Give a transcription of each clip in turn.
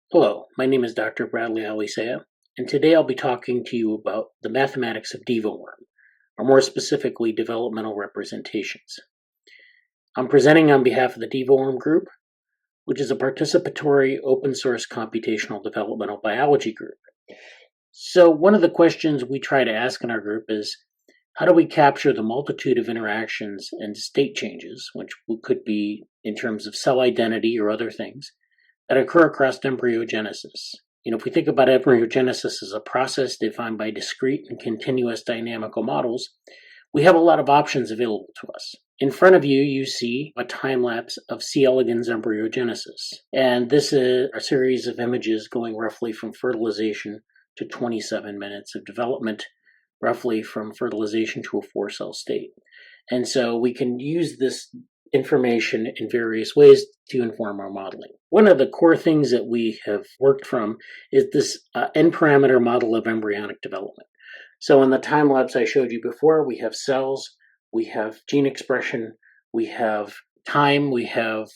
Hello, my name is Dr. Bradley Alicea, and today I'll be talking to you about the mathematics of DevoWorm, or more specifically, developmental representations. I'm presenting on behalf of the DevoWorm group, which is a participatory open source computational developmental biology group. So one of the questions we try to ask in our group is, how do we capture the multitude of interactions and state changes, which could be in terms of cell identity or other things, that occur across embryogenesis? If we think about embryogenesis as a process defined by discrete and continuous dynamical models, we have a lot of options available to us. In front of you, you see a time lapse of C. elegans embryogenesis. And this is a series of images going roughly from fertilization to 27 minutes of development, roughly from fertilization to a 4-cell state. And so we can use this information in various ways to inform our modeling. One of the core things that we have worked from is this n-parameter model of embryonic development. So in the time lapse I showed you before, we have cells, we have gene expression, we have time, we have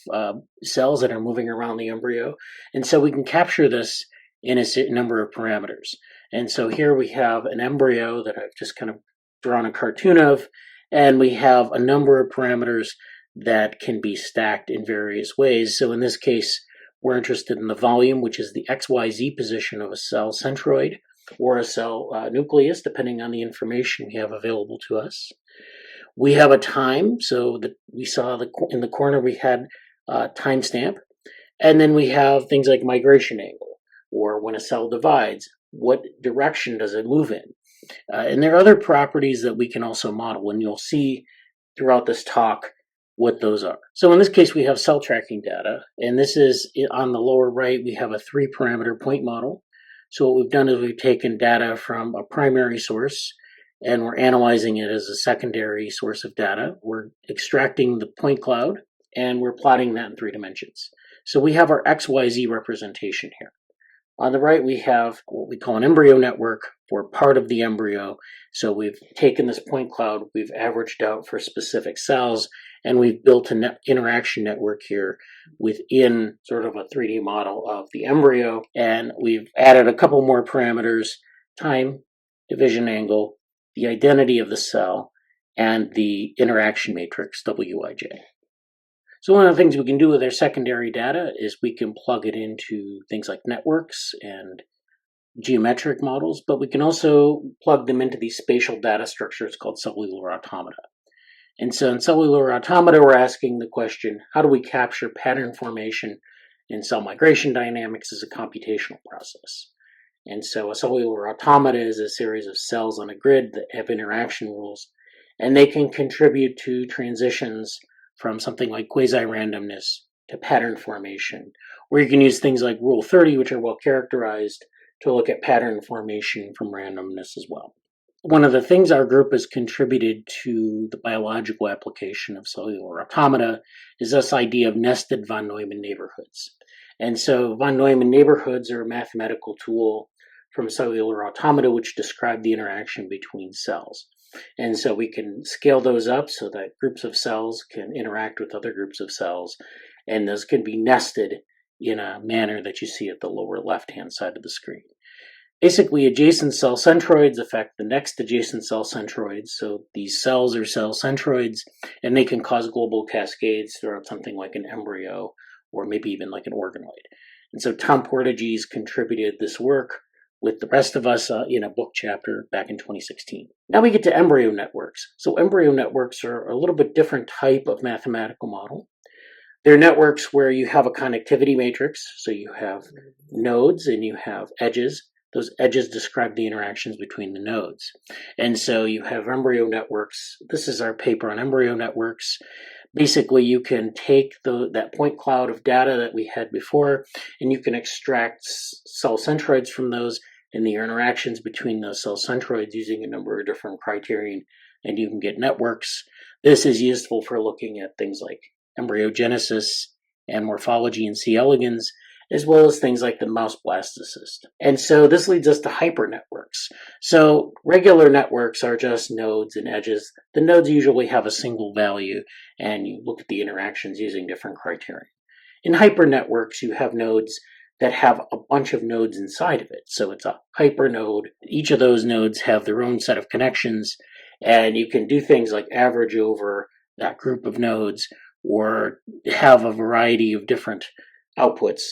cells that are moving around the embryo. And so we can capture this in a certain number of parameters. And so here we have an embryo that I've just kind of drawn a cartoon of, and we have a number of parameters that can be stacked in various ways. So in this case, we're interested in the volume, which is the XYZ position of a cell centroid or a cell nucleus, depending on the information we have available to us. We have a time, so that we saw in the corner we had timestamp, and then we have things like migration angle, or when a cell divides, what direction does it move in? And there are other properties that we can also model, and you'll see throughout this talk what those are. So in this case, we have cell tracking data, and this is on the lower right, we have a 3-parameter point model. So what we've done is we've taken data from a primary source, and we're analyzing it as a secondary source of data. We're extracting the point cloud, and we're plotting that in 3 dimensions. So we have our XYZ representation here. On the right, we have what we call an embryo network for part of the embryo. So we've taken this point cloud, we've averaged out for specific cells, and we've built an interaction network here within sort of a 3D model of the embryo. And we've added a couple more parameters: time, division angle, the identity of the cell, and the interaction matrix, WIJ. So one of the things we can do with our secondary data is we can plug it into things like networks and geometric models, but we can also plug them into these spatial data structures called cellular automata. And so in cellular automata, we're asking the question, how do we capture pattern formation in cell migration dynamics as a computational process? And so a cellular automata is a series of cells on a grid that have interaction rules, and they can contribute to transitions from something like quasi-randomness to pattern formation, or you can use things like Rule 30, which are well characterized, to look at pattern formation from randomness as well. One of the things our group has contributed to the biological application of cellular automata is this idea of nested von Neumann neighborhoods. And so von Neumann neighborhoods are a mathematical tool from cellular automata which describe the interaction between cells. And so we can scale those up so that groups of cells can interact with other groups of cells, and those can be nested in a manner that you see at the lower left-hand side of the screen. Basically, adjacent cell centroids affect the next adjacent cell centroids, so these cells are cell centroids, and they can cause global cascades throughout something like an embryo, or maybe even like an organoid. And so Tom Porteges contributed this work with the rest of us in a book chapter back in 2016. Now we get to embryo networks. So embryo networks are a little bit different type of mathematical model. They're networks where you have a connectivity matrix, so you have nodes and you have edges. Those edges describe the interactions between the nodes. And so you have embryo networks. This is our paper on embryo networks. Basically, you can take that point cloud of data that we had before, and you can extract cell centroids from those and the interactions between those cell centroids using a number of different criterion, and you can get networks. This is useful for looking at things like embryogenesis and morphology in C. elegans, as well as things like the mouse blastocyst. And so this leads us to hypernetworks. So regular networks are just nodes and edges. The nodes usually have a single value, and you look at the interactions using different criteria. In hypernetworks, you have nodes that have a bunch of nodes inside of it. So it's a hypernode. Each of those nodes have their own set of connections, and you can do things like average over that group of nodes or have a variety of different outputs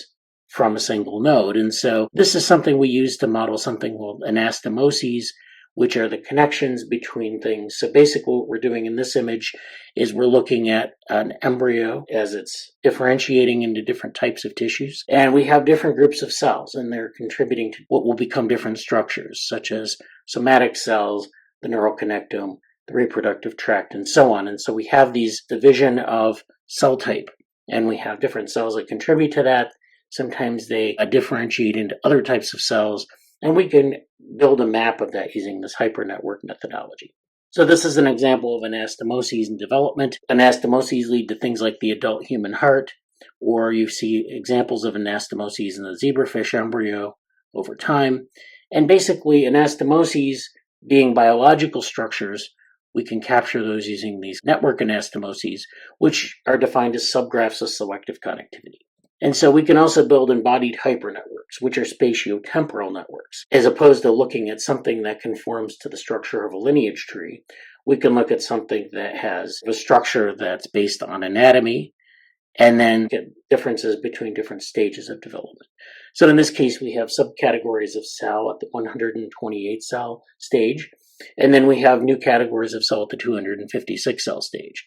from a single node. And so this is something we use to model something called anastomoses, which are the connections between things. So basically what we're doing in this image is we're looking at an embryo as it's differentiating into different types of tissues. And we have different groups of cells, and they're contributing to what will become different structures, such as somatic cells, the neural connectome, the reproductive tract, and so on. And so we have these division of cell type, and we have different cells that contribute to that. Sometimes they differentiate into other types of cells, and we can build a map of that using this hypernetwork methodology. So this is an example of anastomoses in development. Anastomoses lead to things like the adult human heart, or you see examples of anastomoses in the zebrafish embryo over time. And basically, anastomoses being biological structures, we can capture those using these network anastomoses, which are defined as subgraphs of selective connectivity. And so we can also build embodied hypernetworks, which are spatiotemporal networks. As opposed to looking at something that conforms to the structure of a lineage tree, we can look at something that has a structure that's based on anatomy, and then get differences between different stages of development. So in this case, we have subcategories of cell at the 128 cell stage, and then we have new categories of cell at the 256 cell stage.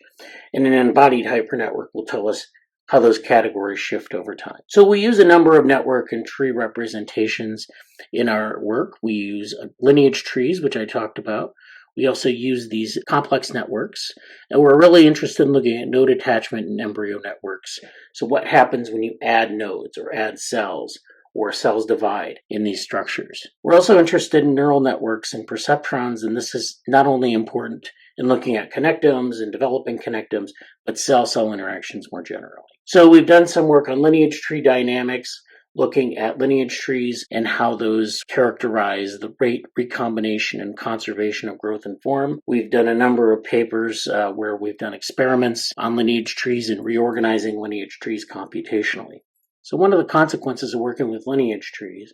And an embodied hypernetwork will tell us how those categories shift over time. So we use a number of network and tree representations in our work. We use lineage trees, which I talked about. We also use these complex networks, and we're really interested in looking at node attachment and embryo networks. So what happens when you add nodes or add cells, or cells divide in these structures? We're also interested in neural networks and perceptrons, and this is not only important in looking at connectomes and developing connectomes, but cell-cell interactions more generally. So we've done some work on lineage tree dynamics, looking at lineage trees and how those characterize the rate, recombination, and conservation of growth and form. We've done a number of papers where we've done experiments on lineage trees and reorganizing lineage trees computationally. So one of the consequences of working with lineage trees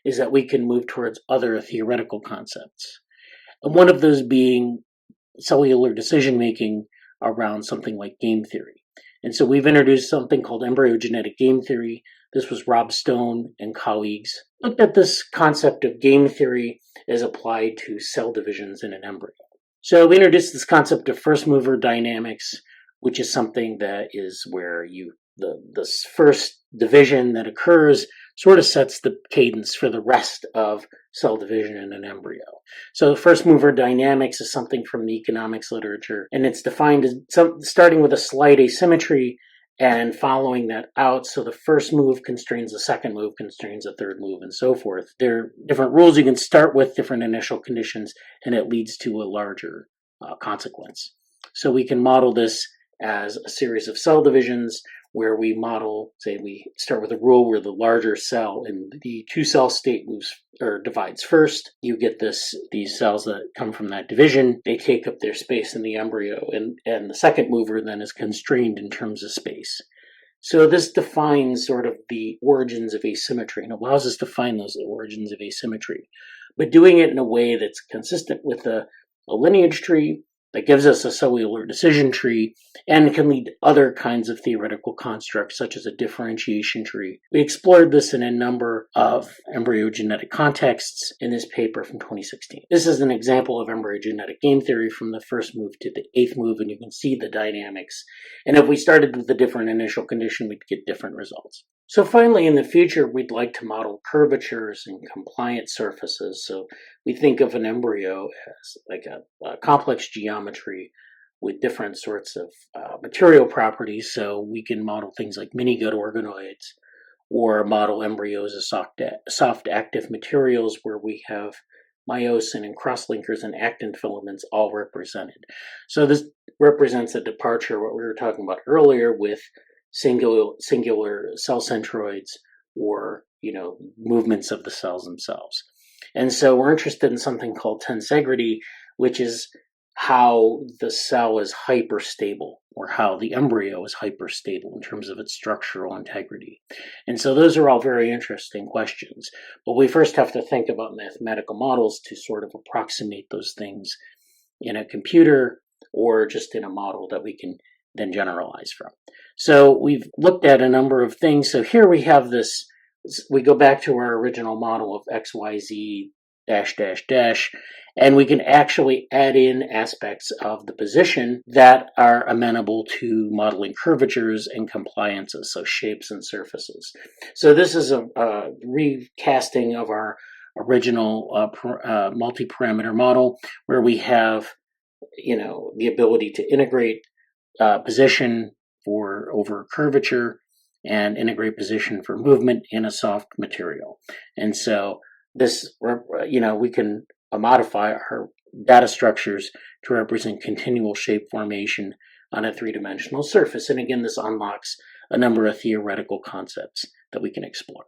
is that we can move towards other theoretical concepts. And one of those being cellular decision-making around something like game theory. And so we've introduced something called embryogenetic game theory. This was Rob Stone and colleagues looked at this concept of game theory as applied to cell divisions in an embryo. So we introduced this concept of first mover dynamics, which is something that is where the first division that occurs sort of sets the cadence for the rest of cell division in an embryo. So first mover dynamics is something from the economics literature, and it's defined as starting with a slight asymmetry and following that out. So the first move constrains the second move, constrains the third move, and so forth. There are different rules. You can start with different initial conditions, and it leads to a larger consequence. So we can model this as a series of cell divisions where we model, say we start with a rule where the larger cell in the two-cell state moves or divides first. You get these cells that come from that division. They take up their space in the embryo, and the second mover then is constrained in terms of space. So this defines sort of the origins of asymmetry and allows us to find those origins of asymmetry, but doing it in a way that's consistent with a lineage tree that gives us a cellular decision tree and can lead to other kinds of theoretical constructs, such as a differentiation tree. We explored this in a number of embryogenetic contexts in this paper from 2016. This is an example of embryogenetic game theory from the first move to the eighth move, and you can see the dynamics. And if we started with a different initial condition, we'd get different results. So finally, in the future, we'd like to model curvatures and compliant surfaces. So we think of an embryo as like a complex geometry with different sorts of material properties. So we can model things like mini-gut organoids or model embryos as soft active materials where we have myosin and cross-linkers and actin filaments all represented. So this represents a departure, what we were talking about earlier, with singular cell centroids or, movements of the cells themselves. And so we're interested in something called tensegrity, which is how the cell is hyperstable, or how the embryo is hyperstable in terms of its structural integrity. And so those are all very interesting questions. But we first have to think about mathematical models to sort of approximate those things in a computer or just in a model that we can then generalize from. So we've looked at a number of things. So here we have this, we go back to our original model of XYZ dash dash dash, and we can actually add in aspects of the position that are amenable to modeling curvatures and compliances, so shapes and surfaces. So this is a recasting of our original multi-parameter model, where we have, the ability to integrate position over curvature and integrate position for movement in a soft material. And so this, we can modify our data structures to represent continual shape formation on a three-dimensional surface. And again, this unlocks a number of theoretical concepts that we can explore.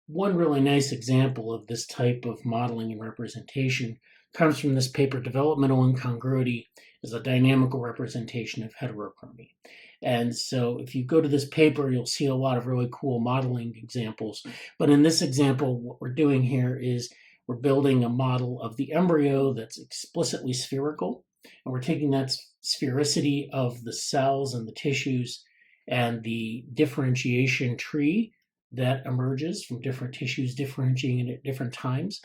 One really nice example of this type of modeling and representation comes from this paper, Developmental Incongruity is a Dynamical Representation of Heterochromy. And so if you go to this paper, you'll see a lot of really cool modeling examples. But in this example, what we're doing here is we're building a model of the embryo that's explicitly spherical. And we're taking that sphericity of the cells and the tissues and the differentiation tree that emerges from different tissues differentiating at different times.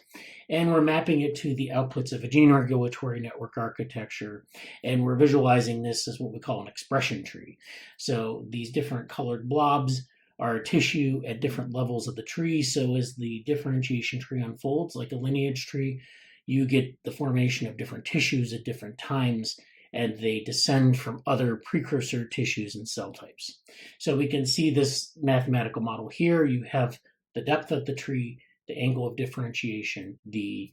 And we're mapping it to the outputs of a gene regulatory network architecture. And we're visualizing this as what we call an expression tree. So these different colored blobs are tissue at different levels of the tree. So as the differentiation tree unfolds, like a lineage tree, you get the formation of different tissues at different times, and they descend from other precursor tissues and cell types. So we can see this mathematical model here. You have the depth of the tree, the angle of differentiation, the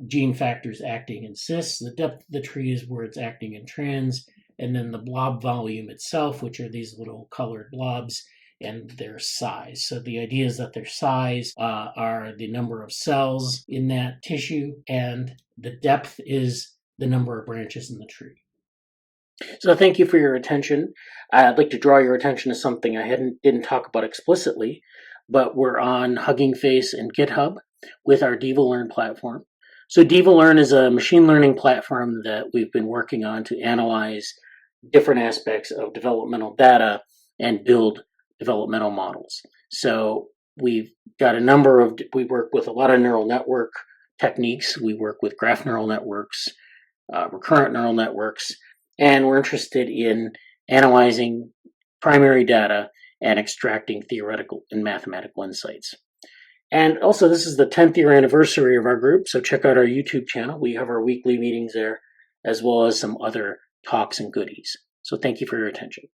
gene factors acting in cis. The depth of the tree is where it's acting in trans, and then the blob volume itself, which are these little colored blobs, and their size. So the idea is that their size are the number of cells in that tissue, and the depth is the number of branches in the tree. So thank you for your attention. I'd like to draw your attention to something I didn't talk about explicitly, but we're on Hugging Face and GitHub with our DevoLearn platform. So DevoLearn is a machine learning platform that we've been working on to analyze different aspects of developmental data and build developmental models. So we've got we work with a lot of neural network techniques. We work with graph neural networks, recurrent neural networks, and we're interested in analyzing primary data and extracting theoretical and mathematical insights. And also, this is the 10th year anniversary of our group, so check out our YouTube channel. We have our weekly meetings there, as well as some other talks and goodies. So thank you for your attention.